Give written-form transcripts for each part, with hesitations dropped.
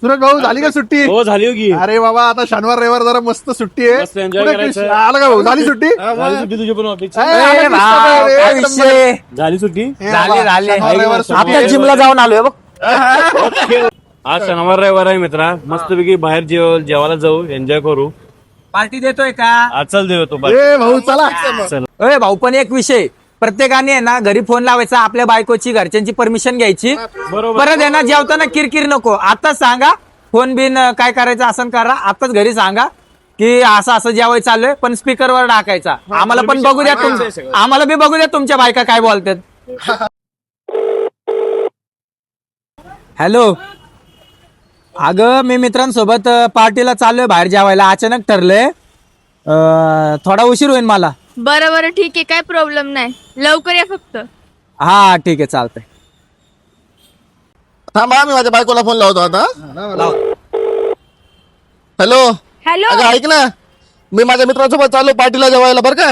सुरज भाऊ झाली का सुट्टी? हो झाली होगी. अरे बाबा आता शनिवार रविवार जरा मस्त सुट्टी आहे. मस्त enjoy कुठे करायचं. कृष्णा? आला का भाऊ? झाली सुट्टी? झाली सुट्टी तुझी पण ऑफिस. अरे भाऊ, काय एक नंबर. विषय झाली सुट्टी. झाले झाले शनिवार रविवार सुट्टी आता आहे. जिमला जाऊन आलोय बघ. आज शनिवार रविवार आहे मित्रा. मस्तपैकी बाहेर जेवायला जाऊ, एन्जॉय करू. पार्टी देतोय का? आज चल देऊ तो ए भाऊ चला. चल. अरे भाऊ पण एक विषय, प्रत्येकाने आहे ना घरी फोन लावायचा, आपल्या बायकोची घरच्यांची परमिशन घ्यायची. बरोबर. परत आहे ना जेवताना किरकिर नको. आताच सांगा फोन बिन काय करायचं असं करा. आताच घरी सांगा की असं असं जेवाय चाललोय, पण स्पीकरवर टाकायचा. आम्हाला पण बघू द्या आम्हाला बी बघू द्या तुमच्या बायका काय बोलतात. हॅलो, अगं मी मित्रांसोबत पार्टीला चाललोय बाहेर जेवायला. अचानक ठरलंय थोडा उशीर होईल मला. बरं बरं ठीक आहे, काय प्रॉब्लेम नाही, लवकर या फक्त. हा ठीक आहे चालतंय. थांबा मी माझ्या बायकोला फोन लावतो आता. Hello hello. अगं ऐक ना, मी माझ्या मित्रांसोबत चाललो पार्टीला जेवायला बरं का.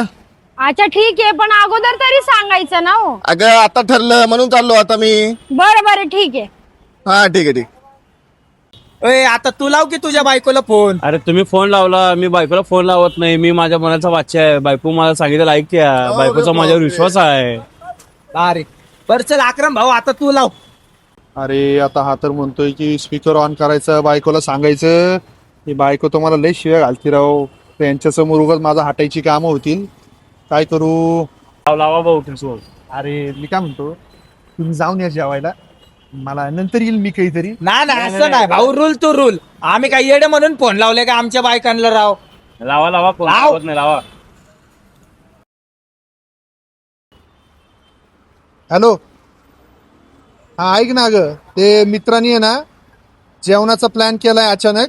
अच्छा ठीक आहे, पण अगोदर तरी सांगायचं ना हो. अगं आता ठरलं म्हणून चाललो आता मी. बरं बरं ठीक आहे. हा ठीक आहे ठीक. ओय आता तू लाव की तुझ्या बायकोला फोन. अरे तुम्ही फोन लावला, मी बायकोला फोन लावत नाही. मी माझ्या मनाचा बादशाह आहे. बायको मला सांगितलं ऐकत्या. बायकोचा माझ्यावर विश्वास आहे. अरे बर चल अक्रम भाऊ आता तू लाव. अरे आता हा तर म्हणतोय की स्पीकर ऑन करायचं, बायकोला सांगायचं. ही बायको तुम्हाला लय शिव्या घालती राव. त्यांच्या समोर उगाच माझा हटायची कामं होतील. काय करू? लावा भाऊ तुमचं. अरे मी काय म्हणतो, तुम्ही जाऊन या जेवायला, मला नंतर येईल मी काहीतरी. ना असं नाही भाऊ, रूल टू रूल. आम्ही काय येडे म्हणून फोन लावले का आमच्या बायकांना राव? लावा फोन लाव. लावत नाही लावा. हॅलो, हा ऐक ना, ग ते मित्रांनी आहे ना जेवणाचा प्लॅन केलाय अचानक,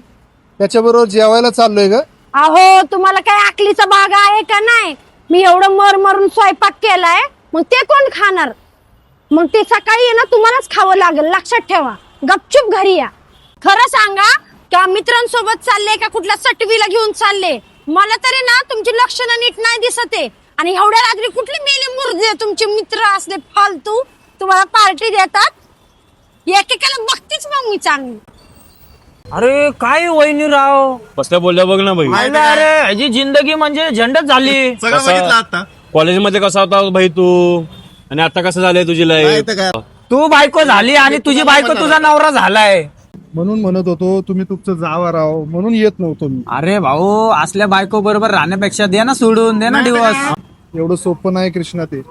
त्याच्याबरोबर जेवायला चाललोय ग. अहो तुम्हाला काय आकलीचा भाग आहे का नाही? मी एवढं मरून स्वयंपाक केलाय, मग ते कोण खाणार? मग ते सकाळी आहे ना तुम्हालाच खावं लागेल, लक्षात ठेवा. गपचूप घरी या. खरं सांगा का मित्रांसोबत चालले का कुठल्या सटवीला घेऊन चालले? मला तरी ना तुमची लक्षणं नीट नाही दिसत आहे. आणि एवढ्या रात्री कुठली मेली मुर्दे तुमचे मित्र असले फालतू तुम्हाला पार्टी देतात. एकेकाला बघतीच मग मी चांगली. अरे काय वहिनी राव, कसल्या बोलल्या बघ ना भाई. अरे ह्याची जिंदगी म्हणजे झंडच झाली. सगळं बघितलं आता. कॉलेजमध्ये कसा होता भाई तू, आणि आता कसं झालंय तुझी नाही लाईफ? तर काय. तू बायको झाली आणि तुझी बायको तुझा नवरा झालाय. म्हणून म्हणत होतो तुम्ही तुमचं जावा राव, म्हणून येत नव्हतो मी. अरे भाऊ असल्या बायको बरोबर राहण्यापेक्षा दे ना सोडून, दे ना दिवस. एवढं सोपं नाही कृष्णा ते.